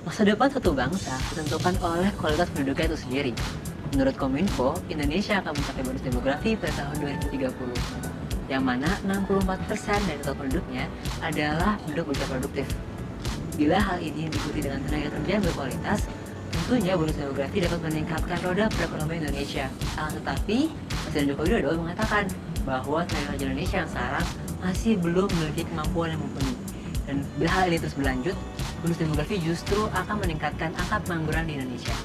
Masa depan satu bangsa ditentukan oleh kualitas penduduknya itu sendiri. Menurut Kominfo, Indonesia akan mencapai bonus demografi pada tahun 2030, yang mana 64% dari total penduduknya adalah penduduk berusia produktif. Bila hal ini diikuti dengan tenaga kerja yang berkualitas, tentunya bonus demografi dapat meningkatkan roda perekonomian Indonesia. Akan tetapi, Presiden Joko Widodo mengatakan bahwa tenaga kerja Indonesia yang sekarang masih belum memiliki kemampuan yang mumpuni. Dan bila hal ini terus berlanjut, bonus demografi justru akan meningkatkan angka pengangguran di Indonesia.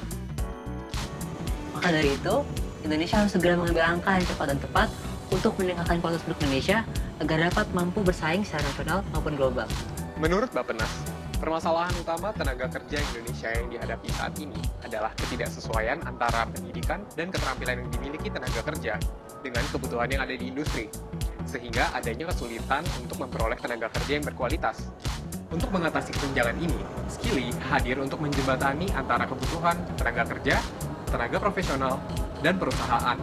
Maka dari itu, Indonesia harus segera mengambil langkah yang cepat dan tepat untuk meningkatkan kualitas penduduk Indonesia agar dapat mampu bersaing secara nasional maupun global. Menurut Bappenas, permasalahan utama tenaga kerja Indonesia yang dihadapi saat ini adalah ketidaksesuaian antara pendidikan dan keterampilan yang dimiliki tenaga kerja dengan kebutuhan yang ada di industri, sehingga adanya kesulitan untuk memperoleh tenaga kerja yang berkualitas. Untuk mengatasi kesenjangan ini, Skilly hadir untuk menjembatani antara kebutuhan tenaga kerja, tenaga profesional, dan perusahaan.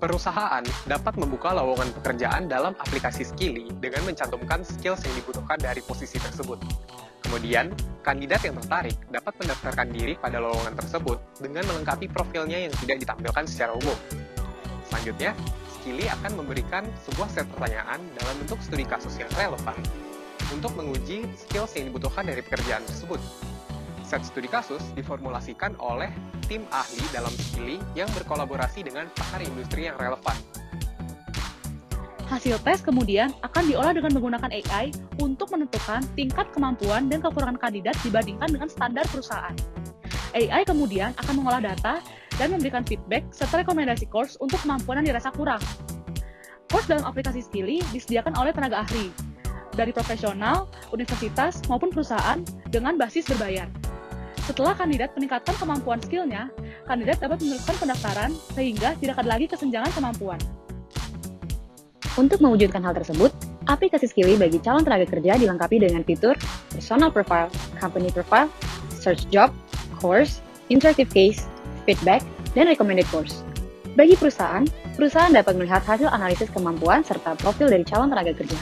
Perusahaan dapat membuka lowongan pekerjaan dalam aplikasi Skilly dengan mencantumkan skills yang dibutuhkan dari posisi tersebut. Kemudian, kandidat yang tertarik dapat mendaftarkan diri pada lowongan tersebut dengan melengkapi profilnya yang tidak ditampilkan secara umum. Selanjutnya, Skilly akan memberikan sebuah set pertanyaan dalam bentuk studi kasus yang relevan untuk menguji skills yang dibutuhkan dari pekerjaan tersebut. Set studi kasus diformulasikan oleh tim ahli dalam Skilly yang berkolaborasi dengan pakar industri yang relevan. Hasil tes kemudian akan diolah dengan menggunakan AI untuk menentukan tingkat kemampuan dan kekurangan kandidat dibandingkan dengan standar perusahaan. AI kemudian akan mengolah data dan memberikan feedback serta rekomendasi course untuk kemampuan yang dirasa kurang. Course dalam aplikasi Skilly disediakan oleh tenaga ahli dari profesional, universitas, maupun perusahaan dengan basis berbayar. Setelah kandidat meningkatkan kemampuan skillnya, kandidat dapat meneruskan pendaftaran sehingga tidak ada lagi kesenjangan kemampuan. Untuk mewujudkan hal tersebut, aplikasi Skilly bagi calon tenaga kerja dilengkapi dengan fitur Personal Profile, Company Profile, Search Job, Course, Interactive Case, Feedback, dan Recommended Course. Bagi perusahaan dapat melihat hasil analisis kemampuan serta profil dari calon tenaga kerja.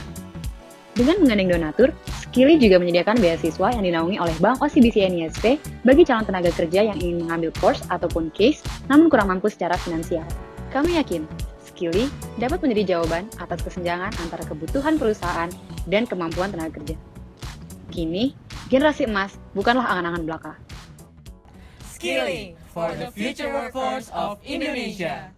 Dengan menggandeng donatur, Skilly juga menyediakan beasiswa yang dinaungi oleh Bank OCBC NISP bagi calon tenaga kerja yang ingin mengambil course ataupun case namun kurang mampu secara finansial. Kami yakin, Skilly dapat menjadi jawaban atas kesenjangan antara kebutuhan perusahaan dan kemampuan tenaga kerja. Kini, generasi emas bukanlah angan-angan belaka. Skilly for the future workforce of Indonesia.